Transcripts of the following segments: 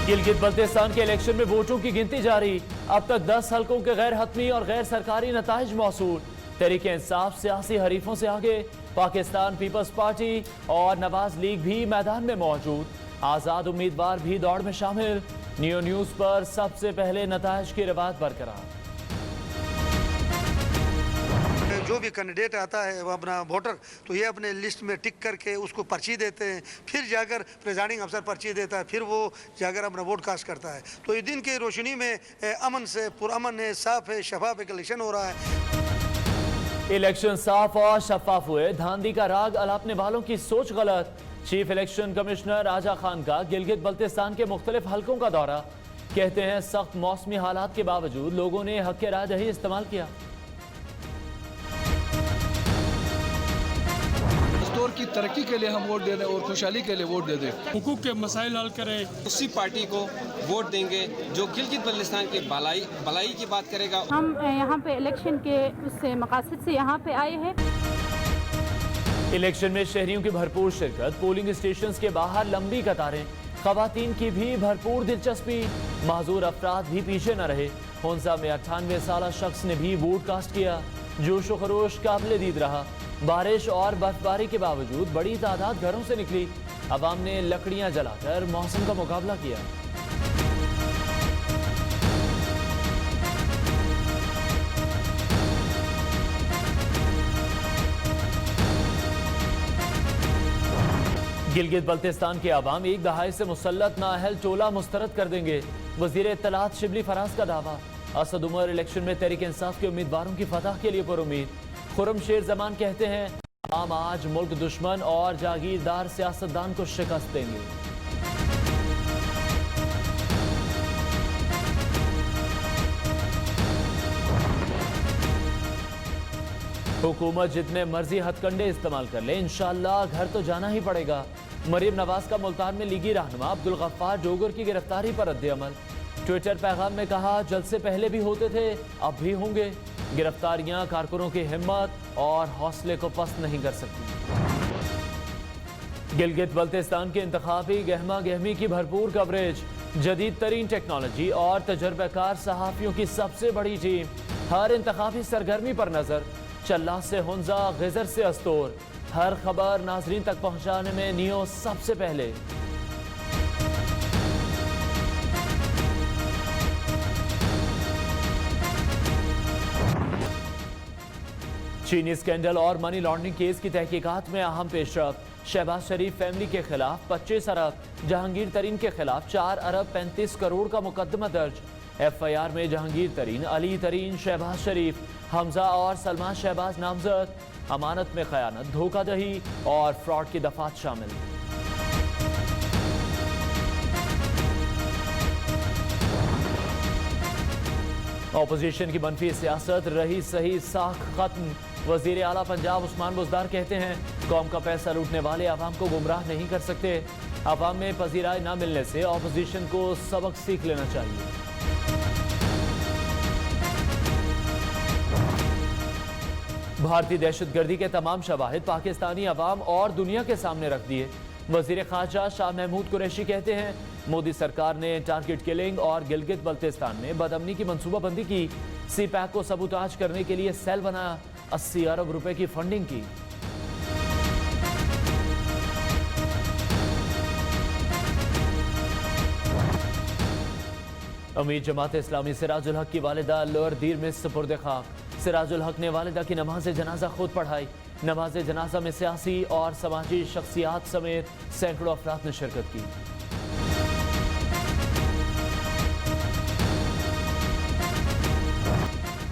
गिलगित बल्तिस्तान के इलेक्शन में वोटों की गिनती जारी। अब तक 10 हलकों के गैर हतमी और गैर सरकारी नताइज मौसूल। तहरीके इंसाफ सियासी हरीफों से आगे, पाकिस्तान पीपल्स पार्टी और नवाज लीग भी मैदान में मौजूद। आज़ाद उम्मीदवार भी दौड़ में शामिल। न्यू न्यूज़ पर सबसे पहले नताइज की रवायत बरकरार। जो भी कैंडिडेट आता है वो अपना वोटर तो ये अपने लिस्ट में टिक करके उसको पर्ची देते हैं, फिर जाकर प्रिजाइडिंग अफसर पर्ची देता है, फिर वो जाकर अपना वोट कास्ट करता है। तो ये दिन की रोशनी में अमन से पुरअमन है, साफ है, शफाफ एक इलेक्शन हो रहा है। इलेक्शन साफ और शफाफ हुए। धांधली का राग अलापने वालों की सोच गलत। चीफ इलेक्शन कमिश्नर आजा खान का गिलगित बल्तिस्तान के मुख्तलिफ हलकों का दौरा। कहते हैं सख्त मौसमी हालात के बावजूद लोगों ने हक राय दही इस्तेमाल किया। दौर की तरक्की के लिए हम वोट दे दें और खुशहाली के लिए वोट दे दें। हुकूक के मसाइल हल करें, उसी पार्टी को वोट देंगे जो गिलगित बल्तिस्तान की भलाई की बात करेगा। हम यहाँ पे इलेक्शन के उससे मकासद से यहाँ पे आए हैं। इलेक्शन में शहरियों की भरपूर शिरकत। पोलिंग स्टेशन के बाहर लंबी कतारें। खवातीन की भी भरपूर दिलचस्पी। माजूर अफराद भी पीछे न रहे। होंजा में 98 साल शख्स ने भी वोट कास्ट किया। जोश व खरोश काबिल दीद रहा। बारिश और बर्फबारी के बावजूद बड़ी तादाद घरों से निकली। अवाम ने लकड़ियां जलाकर मौसम का मुकाबला किया। गिलगित बल्तिस्तान के अवाम एक दहाई से मुसल्लत नाअहल टोला मुस्तरद कर देंगे। वजीर इत्तलात शिबली फराज का दावा। असद उमर इलेक्शन में तहरीक इंसाफ के उम्मीदवारों की फतह के लिए पुरुमीद। खुरम शेर जमान कहते हैं हम आज मुल्क दुश्मन और जागीरदार सियासतदान को शिकस्त देंगे। हुकूमत जितने मर्जी हथकंडे इस्तेमाल कर ले, इंशाअल्लाह घर तो जाना ही पड़ेगा। मरीम नवाज का मुल्तान में लीगी रहनुमा अब्दुल गफ्फार डोगर की गिरफ्तारी पर रद्द-ए-अमल। ट्विटर पैगाम में कहा जल्द से पहले भी होते थे, अब भी होंगे। गिरफ्तारियां कारकुनों की हिम्मत और हौसले को पस्त नहीं कर सकती। गिलगित बल्तिस्तान के इंतखाबी गहमा गहमी की भरपूर कवरेज। जदीद तरीन टेक्नोलॉजी और तजर्बेकार सहाफियों की सबसे बड़ी टीम। हर इंतखाबी सरगर्मी पर नजर। चल्ला से हुंजा, गिजर से अस्तोर। हर खबर नाजरीन तक पहुंचाने में नियो सबसे पहले। चीनी स्कैंडल और मनी लॉन्ड्रिंग केस की तहकीकात में अहम पेशरफ। शहबाज शरीफ फैमिली के खिलाफ 25 अरब, जहांगीर तरीन के खिलाफ 4 अरब 35 करोड़ का मुकदमा दर्ज। FIR में जहांगीर तरीन, अली तरीन, शहबाज शरीफ, हमजा और सलमान शहबाज नामजद। अमानत में खयानत, धोखाधड़ी और फ्रॉड की दफात शामिल। ऑपोजिशन की मनफी सियासत रही सही साख खत्म। वजीर आला पंजाब उस्मान बुज़दार कहते हैं कौम का पैसा लूटने वाले अवाम को गुमराह नहीं कर सकते। अवाम में पजीराई न मिलने से ऑपोजिशन को सबक सीख लेना चाहिए। भारतीय दहशतगर्दी के तमाम शवाहिद पाकिस्तानी अवाम और दुनिया के सामने रख दिए। वजीर खारजा शाह महमूद कुरैशी कहते हैं मोदी सरकार ने टारगेट किलिंग और गिलगित बल्तिस्तान में बदअमनी की मंसूबाबंदी की। CPAC को सबूताज करने के लिए सेल बनाया। 80 अरब रुपए की फंडिंग की। अमीर जमात इस्लामी सिराजुल हक की वालिदा लोअर दीर में सुपुर्द खाक। सिराजुल हक ने वालिदा की नमाज जनाजा खुद पढ़ाई। नमाज जनाजा में सियासी और समाजी शख्सियात समेत सैकड़ों अफराद ने शिरकत की।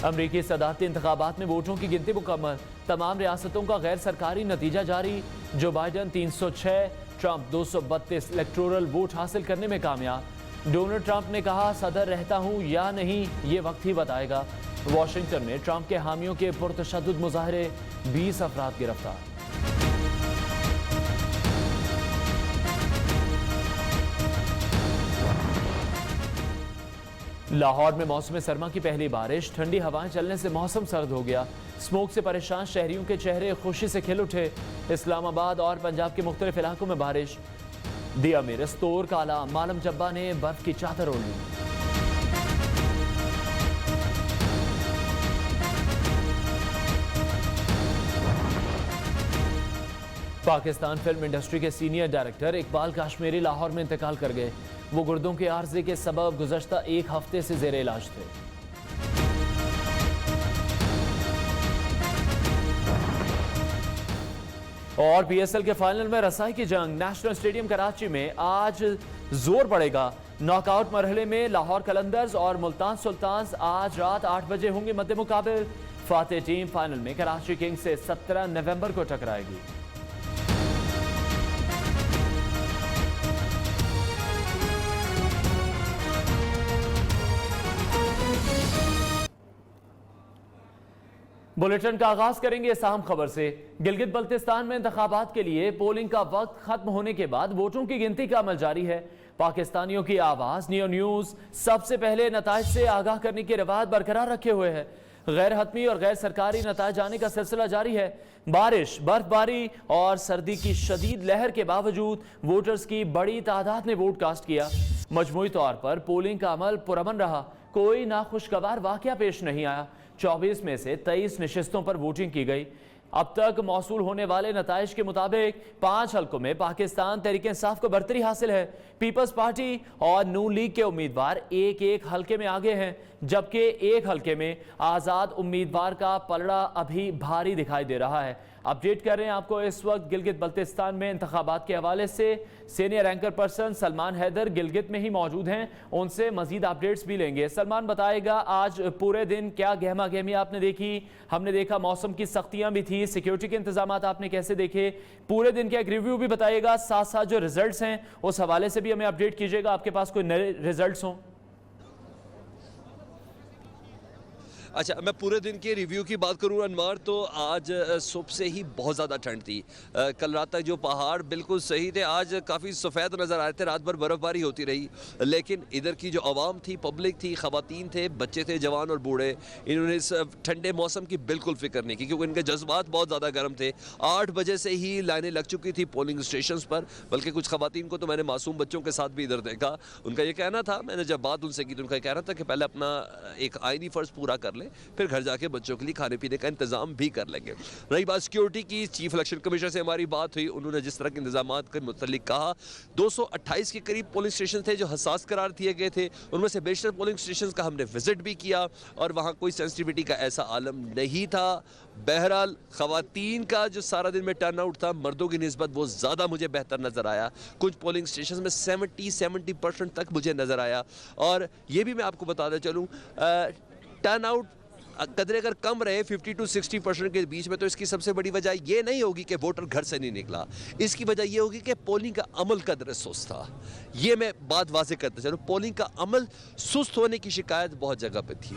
अमरीकी सदारती इंतखाबात में वोटों की गिनती मुकम्मल। तमाम रियासतों का गैर सरकारी नतीजा जारी। जो बाइडन 306, ट्रंप 232 इलेक्टोरल वोट हासिल करने में कामयाब। डोनाल्ड ट्रंप ने कहा सदर रहता हूं या नहीं ये वक्त ही बताएगा। वाशिंगटन में ट्रंप के हामियों के पुरतशद्दुद मुजाहरे, 20 अफराद गिरफ्तार। लाहौर में मौसम सरमा की पहली बारिश। ठंडी हवाएं चलने से मौसम सर्द हो गया। स्मोक से परेशान शहरियों के चेहरे खुशी से खिल उठे। इस्लामाबाद और पंजाब के मुख्तलिफ इलाकों में बारिश। दिया में रस्तोर काला, मालम जब्बा ने बर्फ की चादर ओढ़ ली। पाकिस्तान फिल्म इंडस्ट्री के सीनियर डायरेक्टर इकबाल काश्मीरी लाहौर में इंतकाल कर गए। वो गुर्दों के आर्जे के सबब गुज़श्ता एक हफ्ते से जेर इलाज थे। और पीएसएल के फाइनल में रसाई की जंग नेशनल स्टेडियम कराची में आज जोर पड़ेगा। नॉकआउट मरहले में लाहौर कलंदर्स और मुल्तान सुल्तान्स आज रात 8 बजे होंगे मद्दे मुकाबिल। फातेह टीम फाइनल में कराची किंग्स से 17 नवंबर को टकराएगी। बुलेटिन का आगाज करेंगे इस अहम खबर से। गिलगित बल्तिस्तान में इंतखाबात के लिए पोलिंग का वक्त खत्म होने के बाद वोटों की गिनती का अमल जारी है। पाकिस्तानियों की आवाज नियो न्यूज सबसे पहले नताइज से आगाह करने की रवायत बरकरार रखे हुए है। गैर हतमी और गैर सरकारी नताइज आने का सिलसिला जारी है। बारिश, बर्फबारी और सर्दी की शदीद लहर के बावजूद वोटर्स की बड़ी तादाद ने वोट कास्ट किया। मजमूई तौर पर पोलिंग का अमल पुरअमन रहा। कोई नाखुशगवार वाकया पेश नहीं आया। 24 में से 23 नशिस्तों पर वोटिंग की गई। अब तक मौसूल होने वाले नताइज के मुताबिक 5 हल्कों में पाकिस्तान तहरीक इंसाफ को बरतरी हासिल है। पीपल्स पार्टी और नून लीग के उम्मीदवार एक एक हल्के में आगे हैं, जबकि एक हल्के में आज़ाद उम्मीदवार का पलड़ा अभी भारी दिखाई दे रहा है। अपडेट कर रहे हैं आपको इस वक्त गिलगित बल्तिस्तान में इंतखाबात के हवाले से senior anchor person Salman Haider Gilgit में ही मौजूद हैं। उनसे मजीद अपडेट्स भी लेंगे। सलमान, बताएगा आज पूरे दिन क्या गहमा गहमी आपने देखी? हमने देखा मौसम की सख्तियां भी थी, सिक्योरिटी के इंतजाम आपने कैसे देखे? पूरे दिन का एक रिव्यू भी बताइएगा, साथ साथ जो रिजल्ट्स हैं उस हवाले से भी हमें अपडेट कीजिएगा। आपके पास कोई नए रिजल्ट्स हों? अच्छा, मैं पूरे दिन के रिव्यू की बात करूँ अनवार, तो आज सुबह से ही बहुत ज़्यादा ठंड थी। कल रात तक जो पहाड़ बिल्कुल सही थे, आज काफ़ी सफ़ेद नज़र आए थे। रात भर बर्फ़बारी होती रही, लेकिन इधर की जो आवाम थी, पब्लिक थी, ख़वातीन थे, बच्चे थे, जवान और बूढ़े, इन्होंने इस ठंडे मौसम की बिल्कुल फ़िक्र नहीं की, क्योंकि इनके जज्बात बहुत ज़्यादा गर्म थे। 8 बजे से ही लाइनें लग चुकी थी पोलिंग स्टेशन पर। बल्कि कुछ ख़वातीन को तो मैंने मासूम बच्चों के साथ भी इधर देखा। उनका ये कहना था, मैंने जब बात उनसे की तो उनका कहना था कि पहले अपना एक आइनी फ़र्ज़ पूरा कर ले, फिर घर जाके बच्चों के लिए खाने पीने का इंतजाम भी कर लेंगे। रही बात सिक्योरिटी की, चीफ इलेक्शन कमिश्नर से हमारी बात हुई। उन्होंने जिस तरह के इंतजाम के मुतल्लिक कहा, 228 के करीब पोलिंग स्टेशन थे जो हसास करार दिए गए थे। उनमें से बेशतर पोलिंग स्टेशन का हमने विजिट भी किया और वहाँ कोई सेंसिटिविटी का ऐसा आलम नहीं था। बहरहाल ख़वातीन का जो सारा दिन में टर्न आउट था, मर्दों की निस्बत वो ज़्यादा मुझे बेहतर नज़र आया। कुछ पोलिंग स्टेशन में 70% तक मुझे नज़र आया। और ये भी मैं आपको बताता चलूँ, टर्न आउट कदरे अगर कम रहे 50 to 60% के बीच में, तो इसकी सबसे बड़ी वजह ये नहीं होगी कि वोटर घर से नहीं निकला। इसकी वजह ये होगी कि पोलिंग का अमल कदर सुस्त था। ये मैं बात वाज़ेह करता चलूँ, पोलिंग का अमल सुस्त होने की शिकायत बहुत जगह पे थी।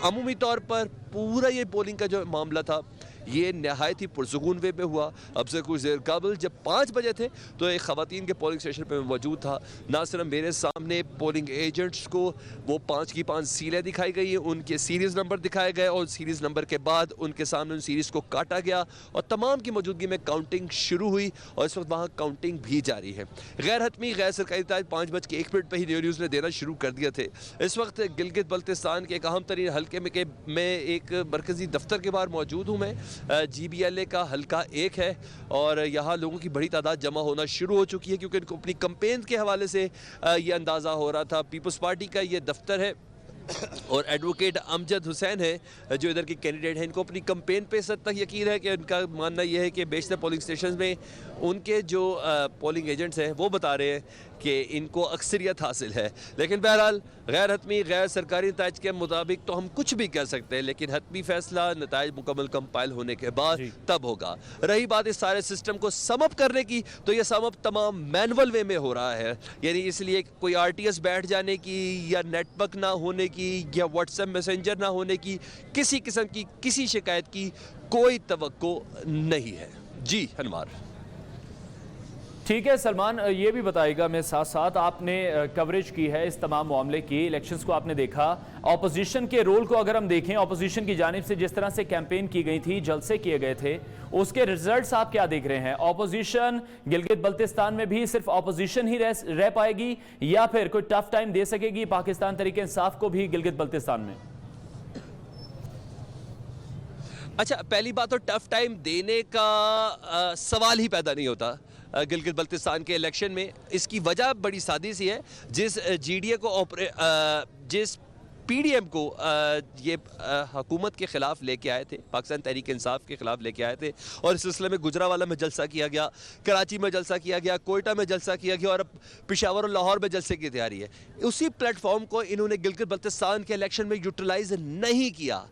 अमूमी तौर पर पूरा ये पोलिंग का जो मामला था, ये नहायत ही पुरसुकून वे में हुआ। अब से कुछ देर कबल जब 5 बजे थे तो एक ख़वातीन के पोलिंग स्टेशन पर मौजूद था। ना सिर्फ मेरे सामने पोलिंग एजेंट्स को वो 5 की 5 सीलें दिखाई गई हैं, उनके सीरीज़ नंबर दिखाए गए और सीरीज़ नंबर के बाद उनके सामने उन सीरीज़ को काटा गया और तमाम की मौजूदगी में काउंटिंग शुरू हुई और इस वक्त वहाँ काउंटिंग भी जारी है। गैर हतमी गैर सरकारी नताइज 5:01 पर ही न्यूज़ ने देना शुरू कर दिए थे। इस वक्त गिलगित बल्तिस्तान के एक अहम तरीन हल्के में एक मरकज़ी दफ्तर के बाहर मौजूद हूँ। मैं GBLA का हल्का 1 है और यहाँ लोगों की बड़ी तादाद जमा होना शुरू हो चुकी है, क्योंकि इनको अपनी कैंपेन के हवाले से ये अंदाज़ा हो रहा था। पीपल्स पार्टी का ये दफ्तर है और एडवोकेट अमजद हुसैन है जो इधर के कैंडिडेट हैं। इनको अपनी कैंपेन पे इस हद तक यकीन है कि उनका मानना यह है कि बेशतर पोलिंग स्टेशन में उनके जो पोलिंग एजेंट्स हैं वो बता रहे हैं कि इनको अक्सरियत हासिल है। लेकिन बहरहाल गैर हतमी गैर सरकारी नताइज के मुताबिक तो हम कुछ भी कह सकते हैं, लेकिन हतमी फैसला नताइज मुकम्मल कंपाइल होने के बाद तब होगा। रही बात इस सारे सिस्टम को समअप करने की, तो ये समअप तमाम मैनुअल वे में हो रहा है। यानी इसलिए कोई RTS बैठ जाने की या नेटवर्क ना होने की या व्हाट्सएप मैसेंजर ना होने की, किसी किस्म की किसी शिकायत की कोई तवक्को नहीं है। जी हनवार। ठीक है सलमान, ये भी बताइएगा मैं साथ साथ, आपने कवरेज की है इस तमाम मामले की, इलेक्शंस को आपने देखा, ऑपोजिशन के रोल को अगर हम देखें, ऑपोजिशन की जानिब से जिस तरह से कैंपेन की गई थी, जलसे किए गए थे, उसके रिजल्ट्स आप क्या देख रहे हैं? ऑपोजिशन गिलगित बल्तिस्तान में भी सिर्फ ऑपोजिशन ही रह पाएगी या फिर कोई टफ टाइम दे सकेगी पाकिस्तान तहरीक इंसाफ को भी गिलगित बल्तिस्तान में? अच्छा, पहली बात तो टफ टाइम देने का सवाल ही पैदा नहीं होता गिलगित बल्तिस्तान के इलेक्शन में। इसकी वजह बड़ी सादी सी है, जिस जीडीए को जिस पीडीएम को ये हुकूमत के ख़िलाफ़ लेके आए थे, पाकिस्तान तहरीक इंसाफ के ख़िलाफ़ लेके आए थे, और इस सिलसिले में गुजरावाला में जलसा किया गया, कराची में जलसा किया गया, कोयटा में जलसा किया गया और अब पेशावर और लाहौर में जलसे की तैयारी है। उसी प्लेटफॉर्म को इन्होंने गिलगित बल्तिस्तान के इलेक्शन में यूटिलाइज नहीं किया।